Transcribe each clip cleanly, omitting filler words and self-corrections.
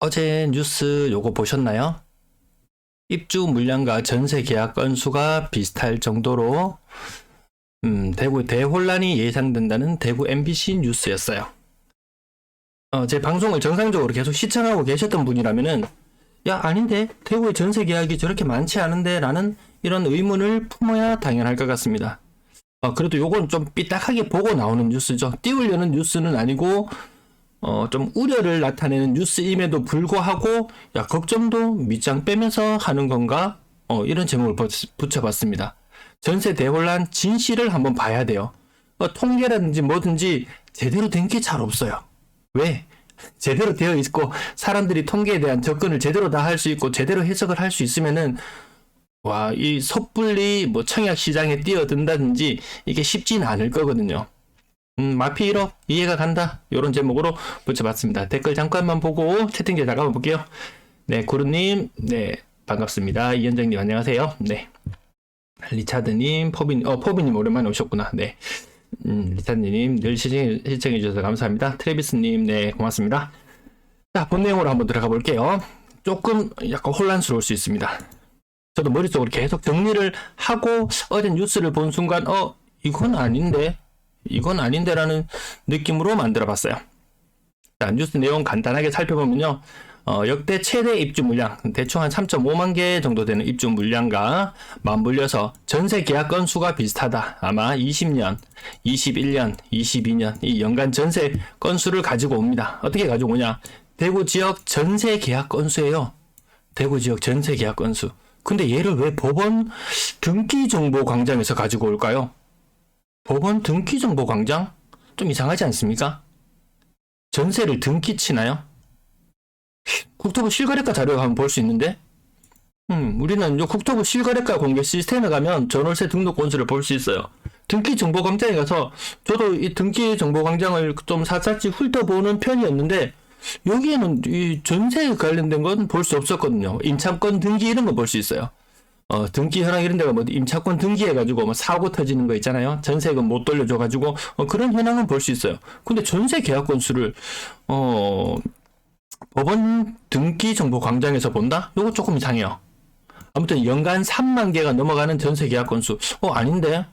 어제 뉴스 요거 보셨나요? 입주 물량과 전세 계약 건수가 비슷할 정도로 대구 대혼란이 예상된다는 대구 MBC 뉴스였어요. 제 방송을 정상적으로 계속 시청하고 계셨던 분이라면은 야 아닌데 대구의 전세 계약이 저렇게 많지 않은데 라는 이런 의문을 품어야 당연할 것 같습니다. 그래도 요건 좀 삐딱하게 보고 나오는 뉴스죠. 띄우려는 뉴스는 아니고 좀 우려를 나타내는 뉴스임에도 불구하고 야 걱정도 밑장 빼면서 하는 건가? 이런 제목을 붙여봤습니다. 전세 대혼란 진실을 한번 봐야 돼요. 통계라든지 뭐든지 제대로 된 게 잘 없어요. 왜? 제대로 되어 있고 사람들이 통계에 대한 접근을 제대로 다 할 수 있고 제대로 해석을 할 수 있으면은 이 섣불리 뭐 청약 시장에 뛰어든다든지 이게 쉽지는 않을 거거든요. 마피 1억 이해가 간다. 이런 제목으로 붙여봤습니다. 댓글 잠깐만 보고 채팅창 잠깐만 볼게요. 네, 구루님, 네, 반갑습니다. 이현정님, 안녕하세요. 네. 리차드님, 포비님 오랜만에 오셨구나. 네. 리차드님, 늘 시청해주셔서 감사합니다. 트래비스님, 네, 고맙습니다. 자, 본 내용으로 한번 들어가 볼게요. 조금 약간 혼란스러울 수 있습니다. 저도 머릿속으로 계속 정리를 하고 어제 뉴스를 본 순간, 이건 아닌데라는 느낌으로 만들어봤어요. 자, 뉴스 내용 간단하게 살펴보면요. 역대 최대 입주 물량, 대충 한 3.5만 개 정도 되는 입주 물량과 맞물려서 전세 계약 건수가 비슷하다. 아마 20년, 21년, 22년 이 연간 전세 건수를 가지고 옵니다. 어떻게 가지고 오냐? 대구 지역 전세 계약 건수예요. 대구 지역 전세 계약 건수. 근데 얘를 왜 법원 등기정보광장에서 가지고 올까요? 법원 등기정보광장? 좀 이상하지 않습니까? 전세를 등기 치나요? 국토부 실거래가 자료를 한번 볼 수 있는데 우리는 국토부 실거래가 공개 시스템에 가면 전월세 등록 건수를 볼 수 있어요. 등기정보광장에 가서 저도 이 등기정보광장을 좀 샅샅이 훑어보는 편이었는데 여기에는 이 전세에 관련된 건 볼 수 없었거든요. 임차권 등기 이런 거 볼 수 있어요. 등기 현황 이런 데가 뭐 임차권 등기해가지고 뭐 사고 터지는 거 있잖아요. 전세금 못 돌려줘가지고 그런 현황은 볼 수 있어요. 근데 전세 계약 건수를 법원 등기 정보 광장에서 본다? 요거 조금 이상해요. 아무튼 연간 3만 개가 넘어가는 전세 계약 건수. 아닌데?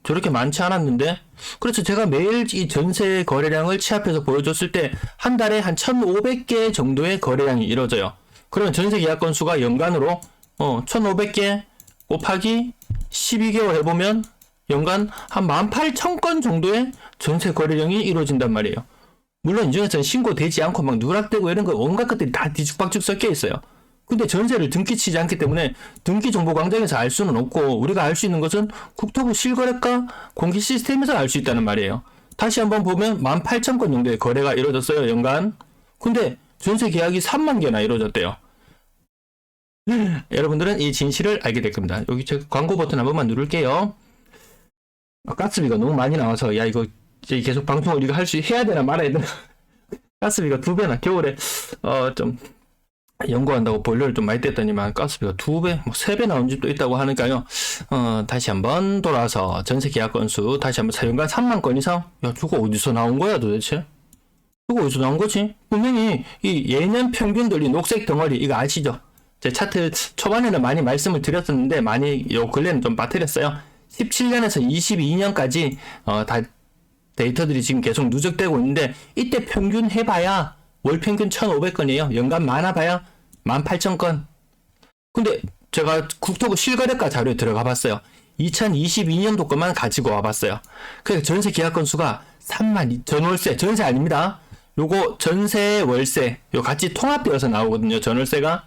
저렇게 많지 않았는데? 그래서 제가 매일 이 전세 거래량을 취합해서 보여줬을 때 한 달에 한 1,500개 정도의 거래량이 이루어져요. 그러면 전세 계약 건수가 연간으로 1,500개 곱하기 12개월 해보면 연간 한 18,000건 정도의 전세 거래량이 이루어진단 말이에요. 물론 이 중에서는 신고되지 않고 막 누락되고 이런 거 온갖 것들이 다 뒤죽박죽 섞여 있어요. 근데 전세를 등기치지 않기 때문에 등기정보광장에서 알 수는 없고 우리가 알 수 있는 것은 국토부 실거래가 공개 시스템에서 알 수 있다는 말이에요. 다시 한번 보면 18,000건 정도의 거래가 이루어졌어요. 연간. 근데 전세 계약이 3만 개나 이루어졌대요. 여러분들은 이 진실을 알게 될 겁니다. 여기 제 광고 버튼 한 번만 누를게요. 가스비가 너무 많이 나와서 이거 이제 계속 방송을 이거 해야 되나 말아야 되나. 가스비가 2배나 겨울에 좀 연구한다고 보일러를 좀 많이 뗐더니만 가스비가 2배, 3배 나온 집도 있다고 하니까요. 다시 한번 돌아와서 전세 계약 건수 다시 한번 연간 3만 건 이상? 야, 저거 어디서 나온 거야 도대체? 저거 어디서 나온 거지? 분명히 이 예년 평균들 이 녹색 덩어리 이거 아시죠? 제 차트 초반에는 많이 말씀을 드렸었는데 많이 요 근래는 좀 빠뜨렸어요. 17년에서 22년까지 다 데이터들이 지금 계속 누적되고 있는데 이때 평균 해봐야 월 평균 1,500건이에요. 연간 많아봐야 18,000건. 근데 제가 국토부 실거래가 자료에 들어가 봤어요. 2022년도 것만 가지고 와봤어요. 그래서 전세 계약 건수가 3만 전월세 전세 아닙니다. 요거 전세 월세 요 같이 통합되어서 나오거든요. 전월세가.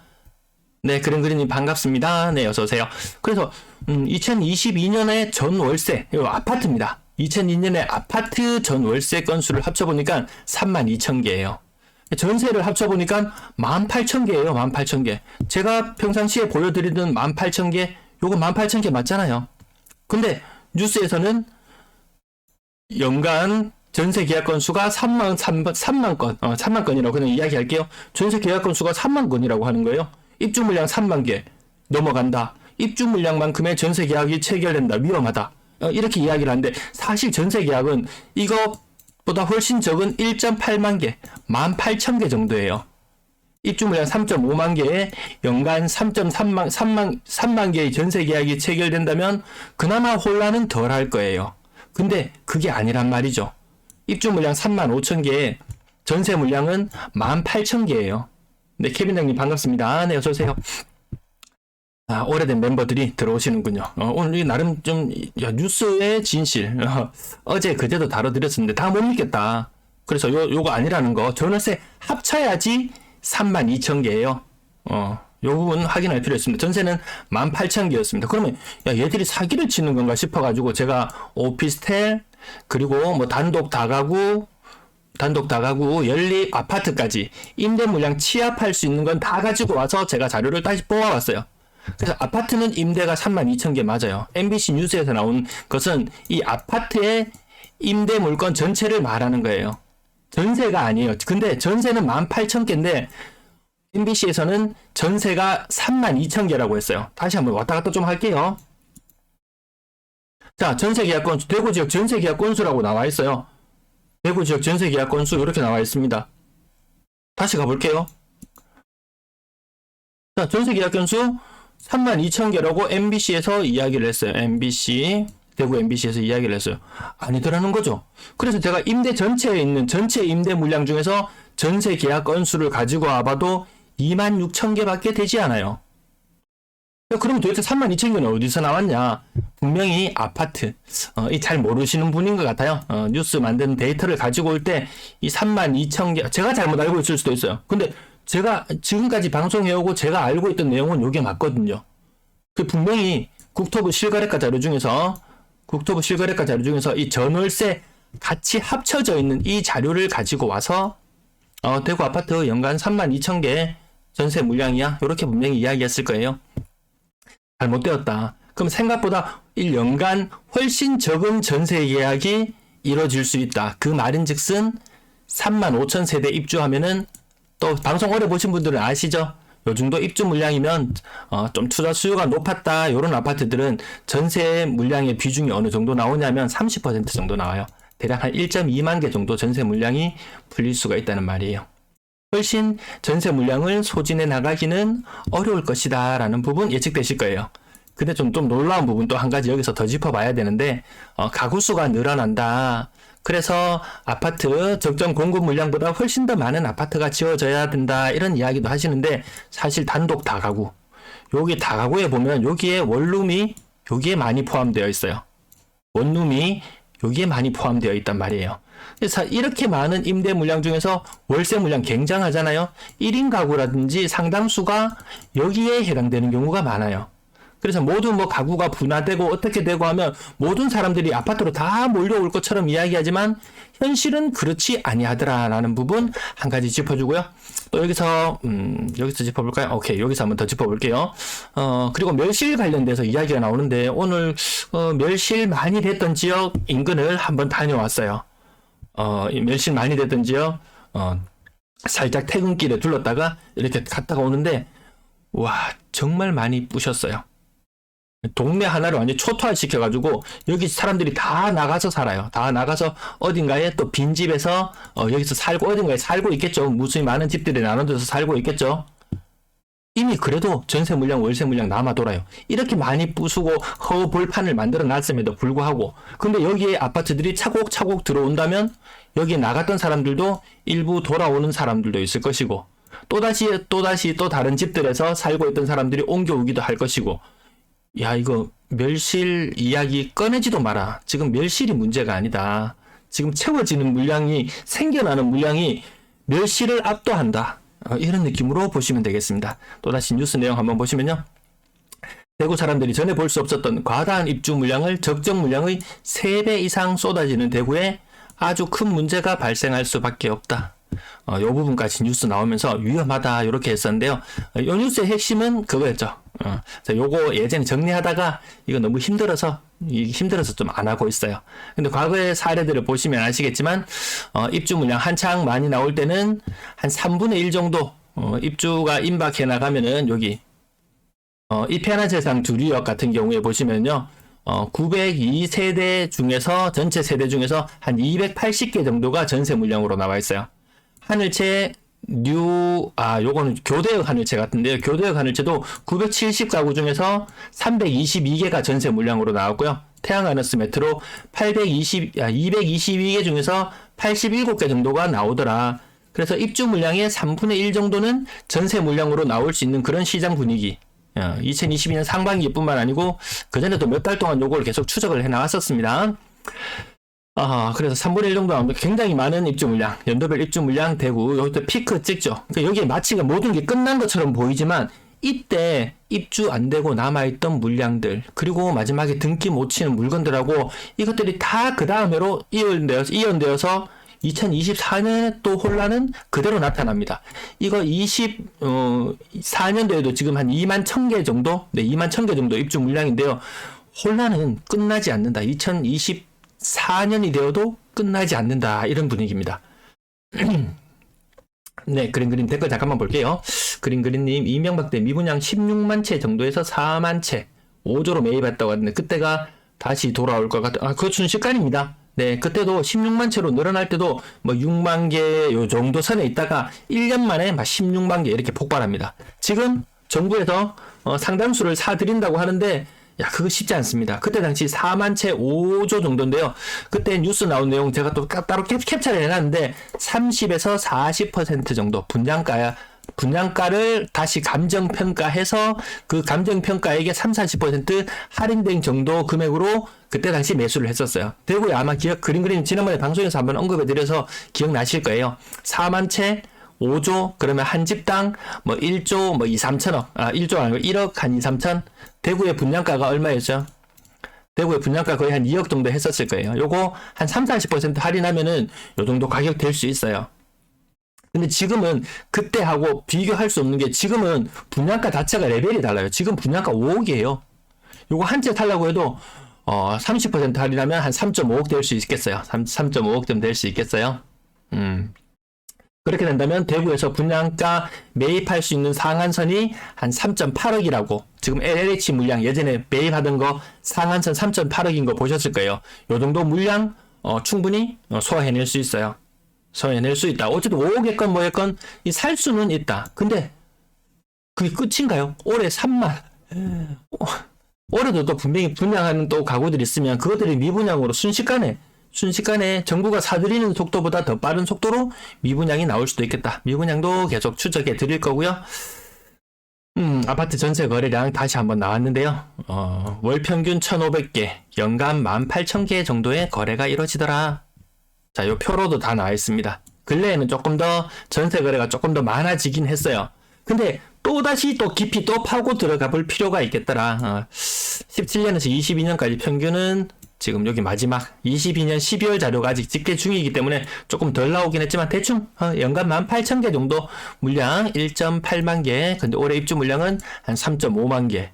네, 그린그린님 반갑습니다. 네, 어서오세요. 그래서 2022년에 전월세 요 아파트입니다. 2002년에 아파트 전월세 건수를 합쳐보니까 32,000개예요. 전세를 합쳐보니까 18,000개예요. 18,000개. 제가 평상시에 보여드리던 18,000개 요거 18,000개 맞잖아요. 근데 뉴스에서는 연간 전세 계약 건수가 3만 건, 3만 건이라고 그냥 이야기할게요. 전세 계약 건수가 3만 건이라고 하는 거예요. 입주 물량 3만 개 넘어간다. 입주 물량만큼의 전세 계약이 체결된다. 위험하다. 이렇게 이야기를 하는데 사실 전세 계약은 이것보다 훨씬 적은 1.8만 개, 18,000개 정도예요. 입주 물량 3.5만 개에 연간 3만 개의 전세 계약이 체결된다면 그나마 혼란은 덜 할 거예요. 근데 그게 아니란 말이죠. 입주 물량 3만 5천 개에 전세 물량은 18,000개예요. 네, 케빈 형님 반갑습니다. 네, 어서오세요. 오래된 멤버들이 들어오시는군요. 오늘 나름 좀 뉴스의 진실 어제 그제도 다뤄드렸었는데 다 못 믿겠다. 그래서 요거 아니라는 거 전월세 합쳐야지 32,000개예요. 요 부분 확인할 필요 있습니다. 전세는 18,000개였습니다. 그러면 얘들이 사기를 치는 건가 싶어가지고 제가 오피스텔 그리고 뭐 단독 다가구 연립 아파트까지 임대 물량 취합할 수 있는 건 다 가지고 와서 제가 자료를 다시 뽑아왔어요. 그래서 아파트는 임대가 32,000개 맞아요. MBC 뉴스에서 나온 것은 이 아파트의 임대 물건 전체를 말하는 거예요. 전세가 아니에요. 근데 전세는 18,000개인데 MBC에서는 전세가 32,000개라고 했어요. 다시 한번 왔다 갔다 좀 할게요. 자, 전세 계약 건수, 대구 지역 전세 계약 건수라고 나와 있어요. 대구 지역 전세 계약 건수 이렇게 나와 있습니다. 다시 가볼게요. 자, 전세 계약 건수 32,000개라고 MBC에서 이야기를 했어요. 대구 MBC에서 이야기를 했어요. 아니더라는 거죠. 그래서 제가 임대 전체에 있는 전체 임대 물량 중에서 전세 계약 건수를 가지고 와봐도 26,000개밖에 되지 않아요. 그럼 도대체 32,000개는 어디서 나왔냐? 분명히 아파트, 잘 모르시는 분인 것 같아요. 뉴스 만드는 데이터를 가지고 올 때 이 32,000개, 제가 잘못 알고 있을 수도 있어요. 근데 제가 지금까지 방송해오고 제가 알고 있던 내용은 이게 맞거든요. 그 분명히 국토부 실거래가 자료 중에서 이 전월세 같이 합쳐져 있는 이 자료를 가지고 와서 대구 아파트 연간 32,000개 전세 물량이야. 이렇게 분명히 이야기했을 거예요. 잘못되었다. 그럼 생각보다 1년간 훨씬 적은 전세 계약이 이뤄질 수 있다. 그 말인즉슨 35,000세대 입주하면은 또 방송 오래 보신 분들은 아시죠? 요 정도 입주 물량이면 좀 투자 수요가 높았다. 이런 아파트들은 전세 물량의 비중이 어느 정도 나오냐면 30% 정도 나와요. 대략 한 1.2만 개 정도 전세 물량이 풀릴 수가 있다는 말이에요. 훨씬 전세 물량을 소진해 나가기는 어려울 것이다 라는 부분 예측되실 거예요. 근데 좀 놀라운 부분 또 한 가지 여기서 더 짚어봐야 되는데 가구 수가 늘어난다. 그래서 아파트 적정 공급 물량보다 훨씬 더 많은 아파트가 지어져야 된다. 이런 이야기도 하시는데 사실 단독 다가구. 여기 다가구에 보면 여기에 원룸이 여기에 많이 포함되어 있어요. 원룸이 여기에 많이 포함되어 있단 말이에요. 그래서 이렇게 많은 임대 물량 중에서 월세 물량 굉장하잖아요. 1인 가구라든지 상당수가 여기에 해당되는 경우가 많아요. 그래서 모든 가구가 분화되고 어떻게 되고 하면 모든 사람들이 아파트로 다 몰려올 것처럼 이야기하지만 현실은 그렇지 아니하더라라는 부분 한 가지 짚어주고요. 또 여기서 짚어볼까요? 오케이, 여기서 한번 더 짚어볼게요. 그리고 멸실 관련돼서 이야기가 나오는데 오늘 멸실 많이 됐던 지역 인근을 한번 다녀왔어요. 멸실 많이 됐던 지역 살짝 퇴근길에 둘렀다가 이렇게 갔다가 오는데 와 정말 많이 부셨어요. 동네 하나를 완전히 초토화시켜가지고 여기 사람들이 다 나가서 살아요. 다 나가서 어딘가에 또 빈집에서 여기서 살고 어딘가에 살고 있겠죠. 무수히 많은 집들이 나눠져서 살고 있겠죠. 이미 그래도 전세 물량, 월세 물량 남아 돌아요. 이렇게 많이 부수고 허벌판을 만들어 놨음에도 불구하고 근데 여기에 아파트들이 차곡차곡 들어온다면 여기 나갔던 사람들도 일부 돌아오는 사람들도 있을 것이고 또다시 또 다른 집들에서 살고 있던 사람들이 옮겨오기도 할 것이고 야 이거 멸실 이야기 꺼내지도 마라. 지금 멸실이 문제가 아니다. 지금 채워지는 물량이 생겨나는 물량이 멸실을 압도한다. 이런 느낌으로 보시면 되겠습니다. 또다시 뉴스 내용 한번 보시면요. 대구 사람들이 전에 볼 수 없었던 과다한 입주 물량을 적정 물량의 3배 이상 쏟아지는 대구에 아주 큰 문제가 발생할 수밖에 없다. 이 부분까지 뉴스 나오면서 위험하다 이렇게 했었는데요. 이 뉴스의 핵심은 그거였죠. 요거 예전에 정리하다가 이거 너무 힘들어서 좀 안 하고 있어요. 근데 과거의 사례들을 보시면 아시겠지만 입주 물량 한창 많이 나올 때는 한 3분의 1 정도 입주가 임박해 나가면은 여기 이편한 세상 두리역 같은 경우에 보시면요. 902세대 중에서 전체 세대 중에서 한 280개 정도가 전세 물량으로 나와 있어요. 하늘채 요거는 교대역 하늘채 같은데요. 교대역 하늘채도 970가구 중에서 322개가 전세 물량으로 나왔고요. 태양아너스 메트로 222개 중에서 87개 정도가 나오더라. 그래서 입주 물량의 3분의 1 정도는 전세 물량으로 나올 수 있는 그런 시장 분위기. 2022년 상반기뿐만 아니고 그전에도 몇 달 동안 요걸 계속 추적을 해 나왔었습니다. 그래서 3분의 1 정도 나오면 굉장히 많은 입주 물량, 연도별 입주 물량 대구, 여기도 피크 찍죠. 그러니까 여기에 마치 모든 게 끝난 것처럼 보이지만, 이때 입주 안 되고 남아있던 물량들, 그리고 마지막에 등기 못 치는 물건들하고 이것들이 다 그 다음 해로 이연되어서 2024년에 또 혼란은 그대로 나타납니다. 이거 24년도에도 지금 한 2만 1000개 정도? 네, 2만 1000개 정도 입주 물량인데요. 혼란은 끝나지 않는다. 2024년이 되어도 끝나지 않는다. 이런 분위기입니다. 네, 그림 댓글 잠깐만 볼게요. 그림님, 이명박 때 미분양 16만 채 정도에서 4만 채, 5조로 매입했다고 하는데, 그때가 다시 돌아올 것 같아요. 그거 순식간입니다. 네, 그때도 16만 채로 늘어날 때도 6만 개 요 정도 선에 있다가 1년 만에 막 16만 개 이렇게 폭발합니다. 지금 정부에서 상당수를 사드린다고 하는데, 그거 쉽지 않습니다. 그때 당시 4만 채 5조 정도인데요. 그때 뉴스 나온 내용 제가 또 따로 캡처를 해놨는데 30에서 40% 정도 분양가를 다시 감정평가해서 그 감정평가액의 30-40% 할인된 정도 금액으로 그때 당시 매수를 했었어요. 대구에 아마 그림 지난번에 방송에서 한번 언급해드려서 기억나실 거예요. 4만 채 5조, 그러면 한 집당 1조 2-3천억, 1조 아니고 1억 한 2-3천. 대구의 분양가가 얼마였죠? 대구의 분양가 거의 한 2억 정도 했었을 거예요. 요거 한 30-40% 할인하면은 요 정도 가격 될 수 있어요. 근데 지금은 그때하고 비교할 수 없는 게, 지금은 분양가 자체가 레벨이 달라요. 지금 분양가 5억이에요. 요거 한 채 살려고 해도 30% 할인하면 한 3.5억 될 수 있겠어요. 3.5억 좀 될 수 있겠어요. 그렇게 된다면 대구에서 분양가 매입할 수 있는 상한선이 한 3.8억이라고, 지금 LLH 물량 예전에 매입하던 거 상한선 3.8억인 거 보셨을 거예요. 요 정도 물량 충분히 소화해낼 수 있어요. 소화해낼 수 있다. 어쨌든 5억이건 뭐였건 살 수는 있다. 근데 그게 끝인가요? 올해 3만. 올해도 또 분명히 분양하는 또 가구들이 있으면 그것들이 미분양으로 순식간에 정부가 사들이는 속도보다 더 빠른 속도로 미분양이 나올 수도 있겠다. 미분양도 계속 추적해 드릴 거고요. 아파트 전세 거래량 다시 한번 나왔는데요. 월 평균 1,500개, 연간 18,000개 정도의 거래가 이루어지더라. 자, 요 표로도 다 나와 있습니다. 근래에는 조금 더 전세 거래가 조금 더 많아지긴 했어요. 근데 또다시 또 깊이 또 파고 들어가 볼 필요가 있겠더라. 17년에서 22년까지 평균은 지금 여기 마지막 22년 12월 자료가 아직 집계 중이기 때문에 조금 덜 나오긴 했지만 대충 연간 18,000개 정도 물량 1.8만 개. 근데 올해 입주 물량은 한 3.5만 개.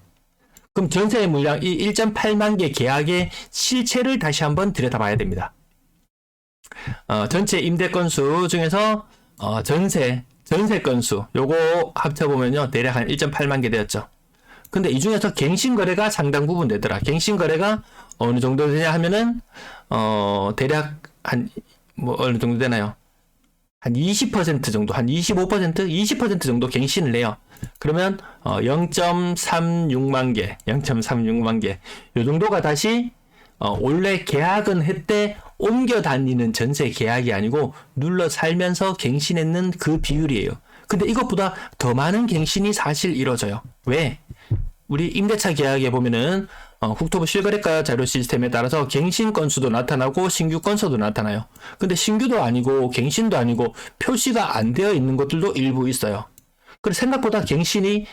그럼 전세 물량 이 1.8만 개 계약의 실체를 다시 한번 들여다봐야 됩니다. 전체 임대 건수 중에서 전세 건수 요거 합쳐보면요 대략 한 1.8만 개 되었죠. 근데 이 중에서 갱신 거래가 상당 부분 되더라. 갱신 거래가 어느 정도 되냐 하면은 대략 한 어느 정도 되나요? 한 20% 정도, 한 25%, 20% 정도 갱신을 해요. 그러면 0.36만 개, 0.36만 개. 요 정도가 다시 원래 계약은 했대 옮겨 다니는 전세 계약이 아니고 눌러 살면서 갱신했는 그 비율이에요. 근데 이것보다 더 많은 갱신이 사실 이루어져요. 왜? 우리 임대차 계약에 보면은 국토부 실거래가 자료 시스템에 따라서 갱신 건수도 나타나고 신규 건수도 나타나요. 근데 신규도 아니고 갱신도 아니고 표시가 안 되어 있는 것들도 일부 있어요. 그래서 생각보다 갱신이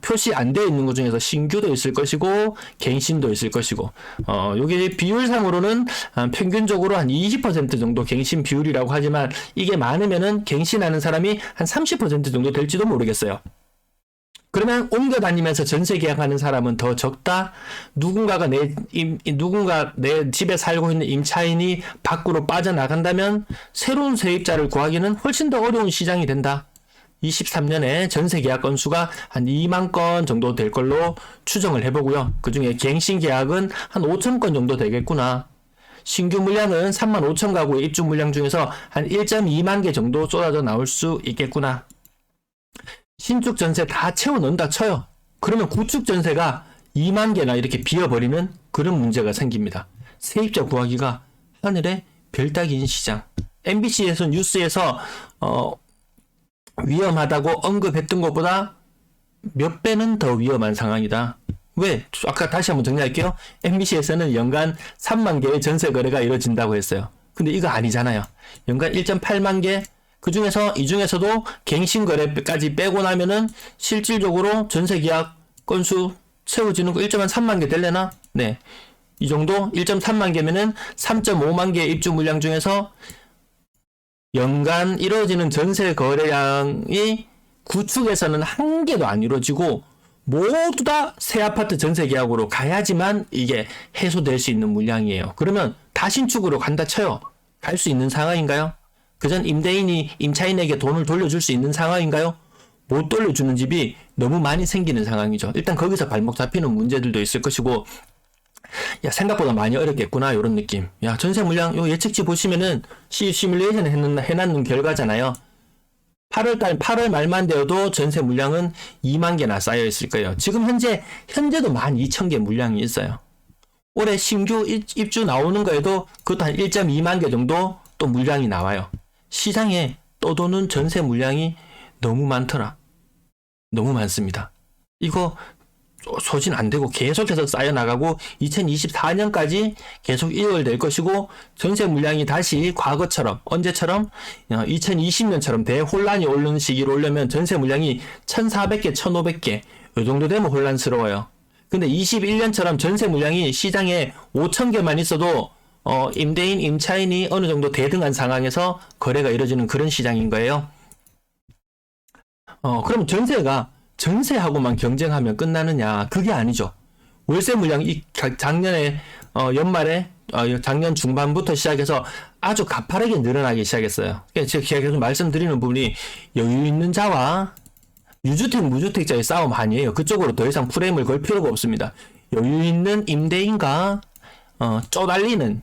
표시 안 되어 있는 것 중에서 신규도 있을 것이고 갱신도 있을 것이고 여기 비율상으로는 평균적으로 한 20% 정도 갱신 비율이라고 하지만 이게 많으면은 갱신하는 사람이 한 30% 정도 될지도 모르겠어요. 그러면 옮겨 다니면서 전세 계약하는 사람은 더 적다. 누군가 내 집에 살고 있는 임차인이 밖으로 빠져나간다면 새로운 세입자를 구하기는 훨씬 더 어려운 시장이 된다. 23년에 전세 계약 건수가 한 2만 건 정도 될 걸로 추정을 해보고요. 그 중에 갱신 계약은 한 5천 건 정도 되겠구나. 신규 물량은 3만 5천 가구의 입주 물량 중에서 한 1.2만 개 정도 쏟아져 나올 수 있겠구나. 신축 전세 다 채워 넣는다 쳐요. 그러면 구축 전세가 2만 개나 이렇게 비어버리는 그런 문제가 생깁니다. 세입자 구하기가 하늘의 별 따기인 시장. MBC에서 뉴스에서 위험하다고 언급했던 것보다 몇 배는 더 위험한 상황이다. 왜? 아까 다시 한번 정리할게요. MBC에서는 연간 3만 개의 전세 거래가 이루어진다고 했어요. 근데 이거 아니잖아요. 연간 1.8만 개, 이 중에서도 갱신 거래까지 빼고 나면은 실질적으로 전세 계약 건수 채워지는 거 1.3만 개 될래나? 네. 이 정도 1.3만 개면은 3.5만 개의 입주 물량 중에서 연간 이루어지는 전세 거래량이 구축에서는 한 개도 안 이루어지고 모두 다 새 아파트 전세 계약으로 가야지만 이게 해소될 수 있는 물량이에요. 그러면 다 신축으로 간다 쳐요. 갈 수 있는 상황인가요? 그전 임대인이 임차인에게 돈을 돌려줄 수 있는 상황인가요? 못 돌려주는 집이 너무 많이 생기는 상황이죠. 일단 거기서 발목 잡히는 문제들도 있을 것이고, 야, 생각보다 많이 어렵겠구나, 요런 느낌. 야, 전세 물량, 요 예측치 보시면은, 시뮬레이션 해놨는 결과잖아요. 8월 말만 되어도 전세 물량은 2만 개나 쌓여 있을 거예요. 지금 현재도 12,000개 물량이 있어요. 올해 신규 입주 나오는 거에도 그것도 한 1.2만 개 정도 또 물량이 나와요. 시장에 떠도는 전세 물량이 너무 많더라. 너무 많습니다. 이거 소진 안 되고 계속해서 쌓여나가고 2024년까지 계속 이어될 것이고, 전세 물량이 다시 과거처럼, 언제처럼 2020년처럼 대혼란이 오는 시기로 오려면 전세 물량이 1,400개, 1,500개 이 정도 되면 혼란스러워요. 근데 21년처럼 전세 물량이 시장에 5,000개만 있어도 임대인, 임차인이 어느 정도 대등한 상황에서 거래가 이루어지는 그런 시장인 거예요. 그럼 전세하고만 경쟁하면 끝나느냐? 그게 아니죠. 월세 물량이 작년에 연말에 작년 중반부터 시작해서 아주 가파르게 늘어나기 시작했어요. 제가 계속 말씀드리는 부분이 여유 있는 자와 유주택, 무주택자의 싸움 아니에요. 그쪽으로 더 이상 프레임을 걸 필요가 없습니다. 여유 있는 임대인과 쪼달리는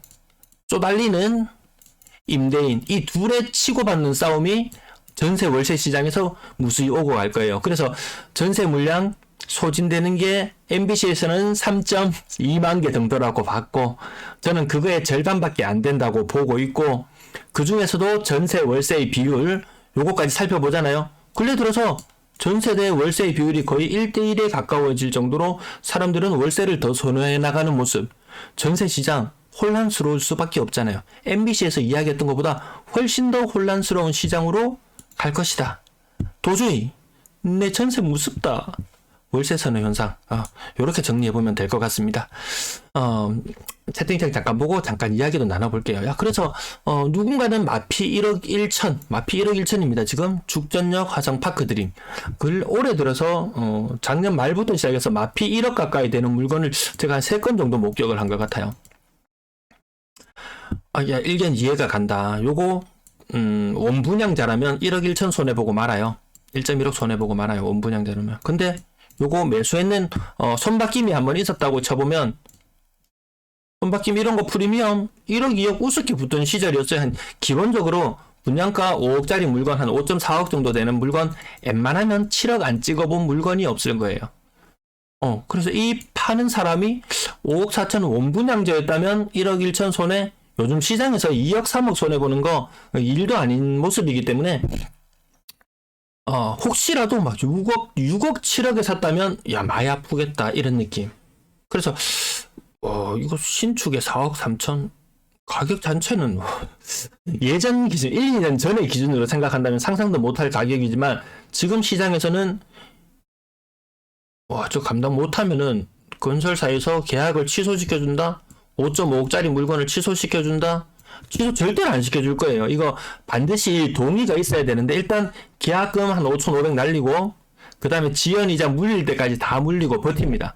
임대인, 이 둘의 치고받는 싸움이 전세 월세 시장에서 무수히 오고 갈 거예요. 그래서 전세 물량 소진되는 게 MBC에서는 3.2만 개 정도라고 봤고, 저는 그거의 절반밖에 안 된다고 보고 있고, 그 중에서도 전세 월세의 비율 요거까지 살펴보잖아요. 근래 들어서 전세 대 월세의 비율이 거의 1대1에 가까워질 정도로 사람들은 월세를 더 선호해 나가는 모습. 전세 시장 혼란스러울 수밖에 없잖아요. MBC에서 이야기했던 것보다 훨씬 더 혼란스러운 시장으로 갈 것이다. 도저히 내 전세 무섭다. 월세 선호 현상. 요렇게 정리해보면 될 것 같습니다. 채팅창 잠깐 보고 잠깐 이야기도 나눠볼게요. 야, 그래서 누군가는 마피 1억 1천, 마피 1억 1천입니다. 지금 죽전역 화성파크 드림. 그 올해 들어서 작년 말부터 시작해서 마피 1억 가까이 되는 물건을 제가 한 3건 정도 목격을 한 것 같아요. 야, 일견 이해가 간다. 요거 원분양자라면 1억 1천 손해보고 말아요. 1.1억 손해보고 말아요. 원분양자라면. 근데 요거 매수했는 손바뀜이 한번 있었다고 쳐보면, 손바뀜 이런 거 프리미엄 1억 2억 우습게 붙던 시절이었어요. 기본적으로 분양가 5억짜리 물건 한 5.4억 정도 되는 물건 웬만하면 7억 안 찍어본 물건이 없을 거예요. 그래서 이 파는 사람이 5억 4천 원분양자였다면 1억 1천 손해, 요즘 시장에서 2억 3억 손해보는 거 일도 아닌 모습이기 때문에 혹시라도 막 6억 7억에 샀다면 야, 많이 아프겠다 이런 느낌. 그래서 이거 신축에 4억 3천 가격 자체는 예전 기준 1, 2년 전의 기준으로 생각한다면 상상도 못할 가격이지만, 지금 시장에서는 저 감당 못하면은 건설사에서 계약을 취소시켜준다, 5.5억짜리 물건을 취소시켜준다, 취소 절대로 안 시켜줄 거예요. 이거 반드시 동의가 있어야 되는데, 일단 계약금 한 5,500 날리고 그 다음에 지연이자 물릴 때까지 다 물리고 버팁니다.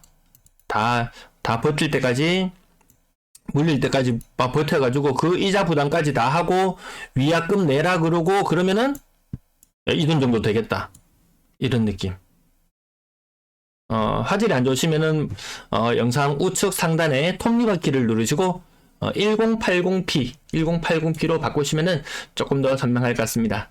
다 버틸 때까지, 물릴 때까지 버텨가지고 그 이자 부담까지 다 하고 위약금 내라 그러고, 그러면은 이 돈 정도 되겠다 이런 느낌. 화질이 안 좋으시면은 영상 우측 상단에 톱니바퀴를 누르시고 1080p로 바꾸시면은 조금 더 선명할 것 같습니다.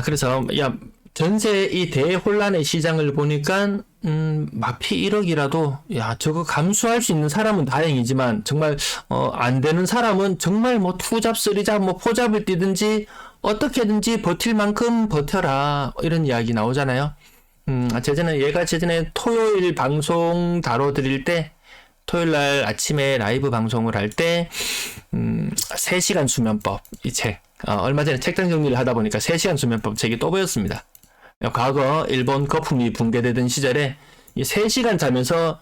그래서 야, 전세 이 대혼란의 시장을 보니까 마피 1억이라도 야 저거 감수할 수 있는 사람은 다행이지만 정말 안 되는 사람은 정말 뭐 투잡 쓰리잡 뭐 포잡을 뛰든지 어떻게든지 버틸 만큼 버텨라 이런 이야기 나오잖아요. 제가 토요일 방송 다뤄드릴 때 토요일 날 아침에 라이브 방송을 할 때 3시간 수면법 이 책 얼마 전에 책장 정리를 하다 보니까 3시간 수면법 책이 또 보였습니다. 과거 일본 거품이 붕괴되던 시절에 이 3시간 자면서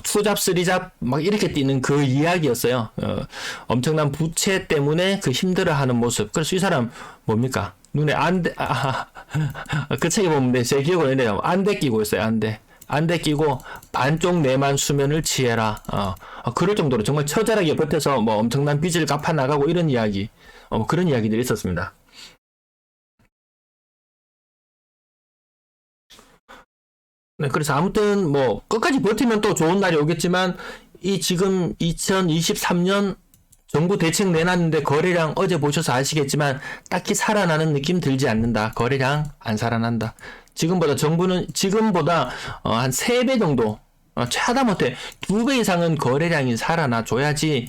투잡, 쓰리잡 막 이렇게 뛰는 그 이야기였어요. 엄청난 부채 때문에 그 힘들어하는 모습. 그래서 이 사람 뭡니까? 눈에 안대 그 책에 보면 제 기억으로 있네요. 안대 끼고 있어요. 안대 끼고 반쪽 내만 수면을 취해라. 그럴 정도로 정말 처절하게 버텨서 뭐 엄청난 빚을 갚아 나가고 이런 이야기, 그런 이야기들이 있었습니다. 네, 그래서 아무튼 뭐 끝까지 버티면 또 좋은 날이 오겠지만 이 지금 2023년 정부 대책 내놨는데 거래량 어제 보셔서 아시겠지만 딱히 살아나는 느낌 들지 않는다. 거래량 안 살아난다. 지금보다 한 3배 정도 하다못해 2배 이상은 거래량이 살아나 줘야지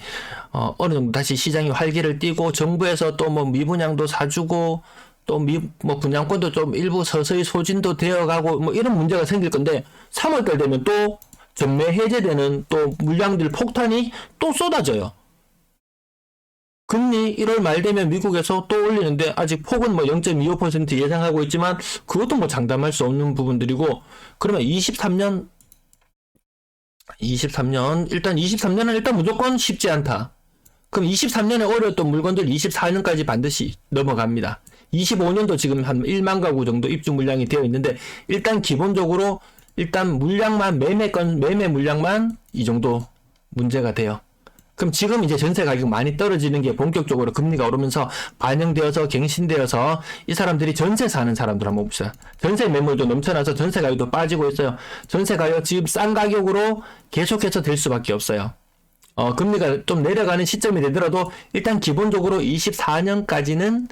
어느 정도 다시 시장이 활기를 띠고 정부에서 또 뭐 미분양도 사주고 또 뭐 분양권도 좀 일부 서서히 소진도 되어가고 뭐 이런 문제가 생길 건데 3월달 되면 또 전매 해제되는 또 물량들 폭탄이 또 쏟아져요. 금리 1월 말 되면 미국에서 또 올리는데 아직 폭은 뭐 0.25% 예상하고 있지만 그것도 뭐 장담할 수 없는 부분들이고 그러면 23년 일단 23년은 일단 무조건 쉽지 않다. 그럼 23년에 어려웠던 물건들 24년까지 반드시 넘어갑니다. 25년도 지금 한 1만 가구 정도 입주 물량이 되어 있는데 일단 기본적으로 일단 물량만 매매 물량만 이 정도 문제가 돼요. 그럼 지금 이제 전세 가격 많이 떨어지는 게 본격적으로 금리가 오르면서 반영되어서 갱신되어서 이 사람들이 전세 사는 사람들 한번 봅시다. 전세 매물도 넘쳐나서 전세 가격도 빠지고 있어요. 전세 가격 지금 싼 가격으로 계속해서 될 수밖에 없어요. 금리가 좀 내려가는 시점이 되더라도 일단 기본적으로 24년까지는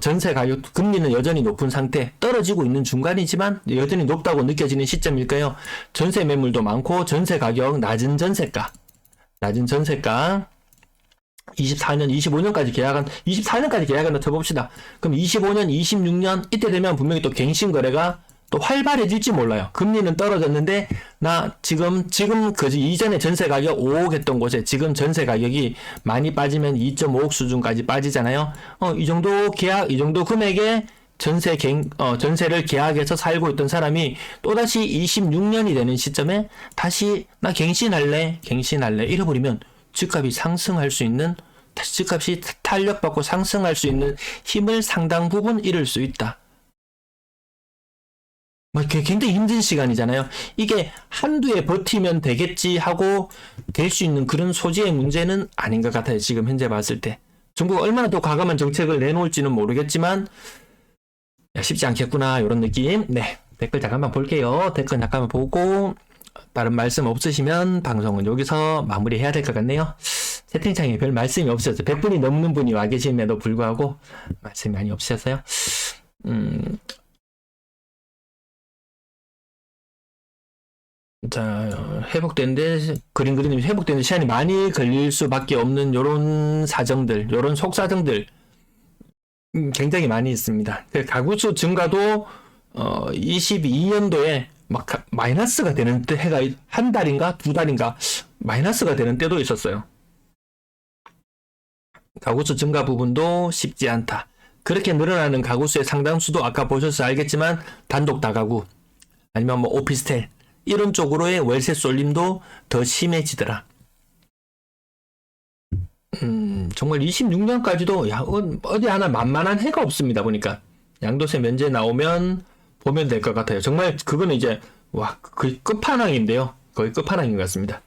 전세 가격 금리는 여전히 높은 상태 떨어지고 있는 중간이지만 여전히 높다고 느껴지는 시점일까요? 전세 매물도 많고 전세 가격 낮은 전세가 24년, 25년까지 계약한 24년까지 계약한다 쳐봅시다. 그럼 25년, 26년 이때 되면 분명히 또 갱신 거래가 또 활발해질지 몰라요. 금리는 떨어졌는데 나 지금 그 이전에 전세 가격 5억 했던 곳에 지금 전세 가격이 많이 빠지면 2.5억 수준까지 빠지잖아요. 이 정도 계약, 이 정도 금액에 전세를 계약해서 살고 있던 사람이 또다시 26년이 되는 시점에 다시 나 갱신할래 이래버리면 집값이 상승할 수 있는 집값이 탄력받고 상승할 수 있는 힘을 상당 부분 잃을 수 있다. 굉장히 힘든 시간이잖아요. 이게 한두에 버티면 되겠지 하고 될 수 있는 그런 소지의 문제는 아닌 것 같아요. 지금 현재 봤을 때. 정부가 얼마나 더 과감한 정책을 내놓을지는 모르겠지만 쉽지 않겠구나 이런 느낌. 네, 댓글 잠깐만 볼게요. 댓글 잠깐만 보고 다른 말씀 없으시면 방송은 여기서 마무리해야 될 것 같네요. 채팅창에 별 말씀이 없으셨어요. 100분이 넘는 분이 와 계심에도 불구하고 말씀이 많이 없으셨어요. 자, 그림 그리는 회복되는데 시간이 많이 걸릴 수밖에 없는 요런 사정들, 요런 속사정들 굉장히 많이 있습니다. 가구수 증가도 22년도에 막 마이너스가 되는 때 해가 한 달인가 두 달인가 마이너스가 되는 때도 있었어요. 가구수 증가 부분도 쉽지 않다. 그렇게 늘어나는 가구수의 상당수도 아까 보셔서 알겠지만 단독 다가구 아니면 뭐 오피스텔 이런 쪽으로의 월세 쏠림도 더 심해지더라. 정말 26년까지도 어디 하나 만만한 해가 없습니다. 보니까 양도세 면제 나오면 보면 될 것 같아요. 정말 그거는 이제 거의 끝판왕인데요. 거의 끝판왕인 것 같습니다.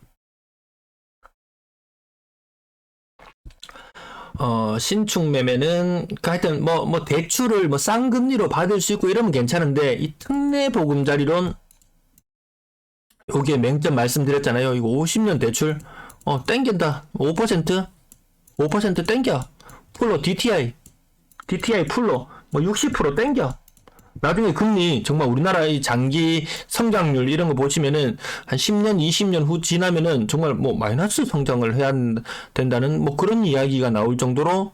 신축 매매는 하여튼 뭐 대출을 싼 금리로 받을 수 있고 이러면 괜찮은데 이 특례 보금자리론 여기에 맹점 말씀드렸잖아요. 이거 50년 대출 땡긴다. 5% 땡겨. 풀로 DTI 풀로 60% 땡겨. 나중에 금리 정말 우리나라의 장기 성장률 이런 거 보시면은 한 10년, 20년 후 지나면은 정말 뭐 마이너스 성장을 해야 된다는 뭐 그런 이야기가 나올 정도로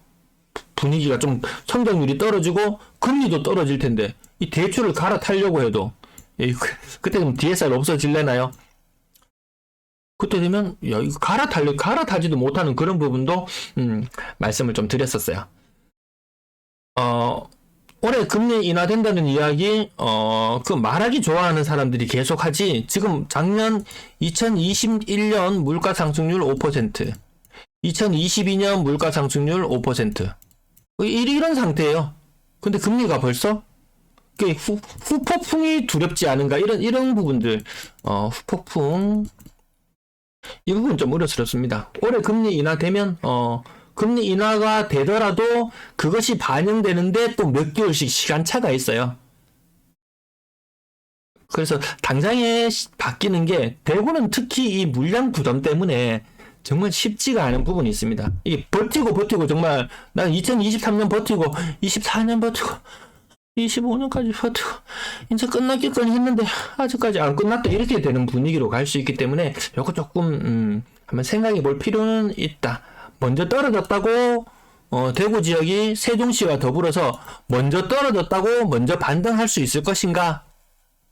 분위기가 좀 성장률이 떨어지고 금리도 떨어질 텐데 이 대출을 갈아타려고 해도 그때 좀 DSR 없어질래나요? 그때 되면 야 이거 갈아타지도 못하는 그런 부분도 말씀을 좀 드렸었어요. 올해 금리 인하된다는 이야기, 그 말하기 좋아하는 사람들이 계속 하지, 지금 작년 2021년 물가 상승률 5%, 2022년 물가 상승률 5%. 이런 상태예요. 근데 금리가 벌써? 후폭풍이 두렵지 않은가? 이런 부분들, 후폭풍. 이 부분 좀 우려스럽습니다. 올해 금리 인하되면, 금리 인하가 되더라도 그것이 반영되는데 또 몇 개월씩 시간차가 있어요. 그래서 당장에 바뀌는 게 대구는 특히 이 물량 부담 때문에 정말 쉽지가 않은 부분이 있습니다. 이게 버티고 정말 난 2023년 버티고 24년 버티고 25년까지 버티고 이제 끝났겠거니 했는데 아직까지 안 끝났다 이렇게 되는 분위기로 갈 수 있기 때문에 이거 조금 한번 생각해 볼 필요는 있다. 먼저 떨어졌다고 대구 지역이 세종시와 더불어서 먼저 떨어졌다고 먼저 반등할 수 있을 것인가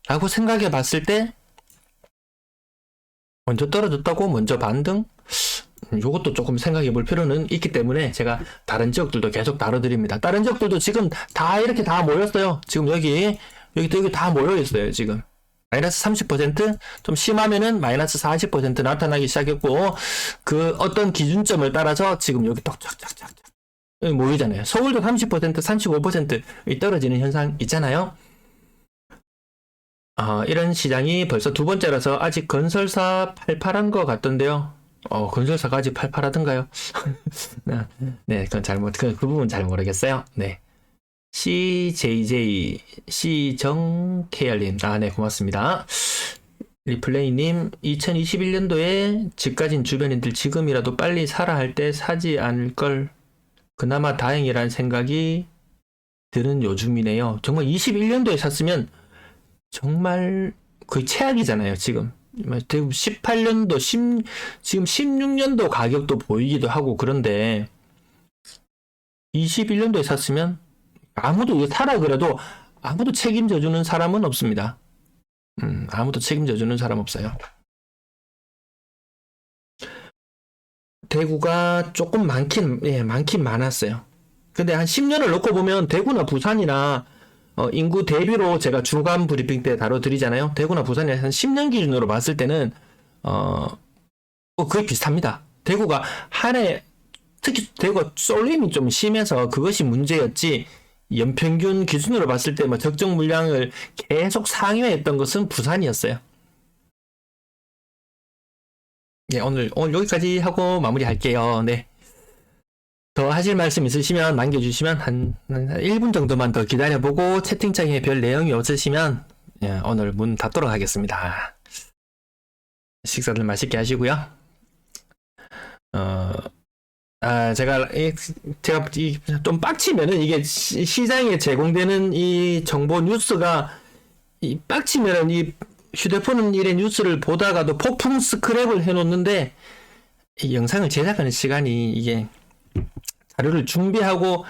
라고 생각해 봤을 때 먼저 떨어졌다고 먼저 반등? 요것도 조금 생각해 볼 필요는 있기 때문에 제가 다른 지역들도 계속 다뤄드립니다. 다른 지역들도 지금 다 이렇게 다 모였어요. 지금 여기 다 모여 있어요. 지금 마이너스 30%, 좀 심하면은 마이너스 40% 나타나기 시작했고, 그 어떤 기준점을 따라서 지금 여기 쫙쫙쫙쫙 모이잖아요. 서울도 30%, 35% 떨어지는 현상 있잖아요. 이런 시장이 벌써 두 번째라서 아직 건설사 팔팔한 것 같던데요. 건설사가 아직 팔팔하던가요? 네, 그 부분 잘 모르겠어요. 네. CJJ, C정KR님. 네, 고맙습니다. 리플레이님, 2021년도에 집 가진 주변인들 지금이라도 빨리 사라 할 때 사지 않을 걸, 그나마 다행이란 생각이 드는 요즘이네요. 정말 21년도에 샀으면 정말 거의 최악이잖아요, 지금. 18년도, 지금 16년도 가격도 보이기도 하고 그런데 21년도에 샀으면 아무도 이거 사라 그래도 아무도 책임져 주는 사람은 없습니다. 아무도 책임져 주는 사람 없어요. 대구가 조금 많긴 많았어요. 근데 한 10년을 놓고 보면 대구나 부산이나 인구 대비로 제가 주간 브리핑 때 다뤄드리잖아요. 대구나 부산이 한 10년 기준으로 봤을 때는 거의 비슷합니다. 대구가 한 해 특히 대구가 쏠림이 좀 심해서 그것이 문제였지, 연평균 기준으로 봤을 때 뭐 적정 물량을 계속 상회했던 것은 부산이었어요. 예, 오늘 여기까지 하고 마무리할게요. 네. 더 하실 말씀 있으시면 남겨주시면 한 1분 정도만 더 기다려보고 채팅창에 별 내용이 없으시면 오늘 문 닫도록 하겠습니다. 식사들 맛있게 하시고요. 제가 좀 빡치면은 이게 시장에 제공되는 이 정보 뉴스가 빡치면은 이 휴대폰 일의 뉴스를 보다가도 폭풍 스크랩을 해놓는데 이 영상을 제작하는 시간이 이게 자료를 준비하고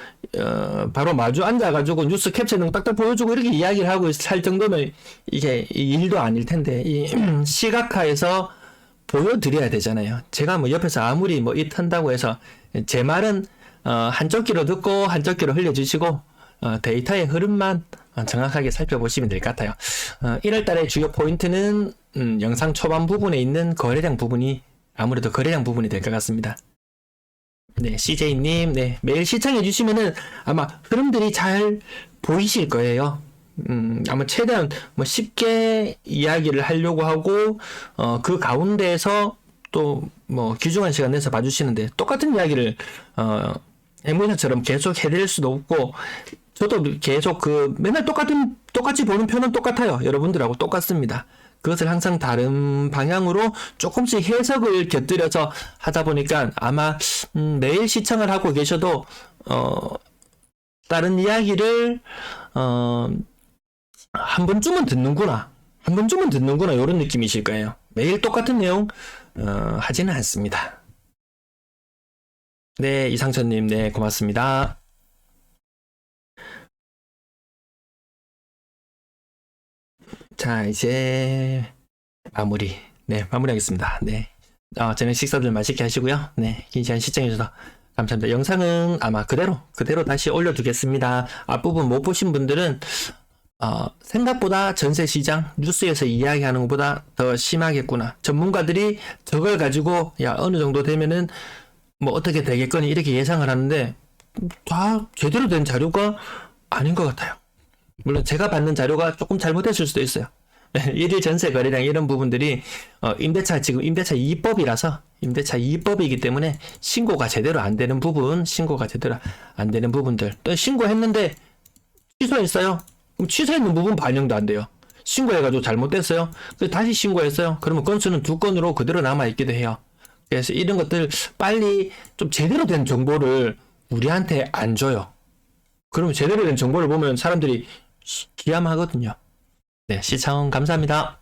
바로 마주 앉아가지고 뉴스 캡처는 딱딱 보여주고 이렇게 이야기를 하고 할 정도면 이게 일도 아닐 텐데 이 시각화해서 보여드려야 되잖아요. 제가 뭐 옆에서 아무리 뭐 한다고 해서 제 말은 한쪽 귀로 듣고 한쪽 귀로 흘려주시고 데이터의 흐름만 정확하게 살펴보시면 될 것 같아요. 1월달의 주요 포인트는 영상 초반 부분에 있는 거래량 부분이 아무래도 거래량 부분이 될 것 같습니다. 네, CJ님, 네, 매일 시청해 주시면은 아마 흐름들이 잘 보이실 거예요. 아마 최대한 뭐 쉽게 이야기를 하려고 하고, 그 가운데에서 또 뭐 귀중한 시간 내서 봐주시는데, 똑같은 이야기를, 앵무새처럼 계속 해드릴 수도 없고, 저도 계속 맨날 똑같이 보는 편은 똑같아요. 여러분들하고 똑같습니다. 그것을 항상 다른 방향으로 조금씩 해석을 곁들여서 하다 보니까 아마 매일 시청을 하고 계셔도 다른 이야기를 한 번쯤은 듣는구나. 한 번쯤은 듣는구나. 이런 느낌이실 거예요. 매일 똑같은 내용 하지는 않습니다. 네, 이상천님, 네, 고맙습니다. 자, 이제 마무리. 네, 마무리하겠습니다. 네. 저녁 식사들 맛있게 하시고요. 네, 긴 시간 시청해주셔서 감사합니다. 영상은 아마 그대로 다시 올려두겠습니다. 앞부분 못 보신 분들은 생각보다 전세 시장 뉴스에서 이야기하는 것보다 더 심하겠구나. 전문가들이 저걸 가지고 야 어느 정도 되면은 뭐 어떻게 되겠거니 이렇게 예상을 하는데 다 제대로 된 자료가 아닌 것 같아요. 물론 제가 받는 자료가 조금 잘못했을 수도 있어요. 일일 전세 거래량 이런 부분들이 지금 임대차 2법이라서 임대차 2법이기 때문에 신고가 제대로 안 되는 부분들 또 신고했는데 취소했어요. 그럼 취소했는 부분 반영도 안 돼요. 신고해가지고 잘못됐어요. 그래서 다시 신고했어요. 그러면 건수는 2건으로 그대로 남아있기도 해요. 그래서 이런 것들 빨리 좀 제대로 된 정보를 우리한테 안 줘요. 그러면 제대로 된 정보를 보면 사람들이 기함하거든요. 네, 시청 감사합니다.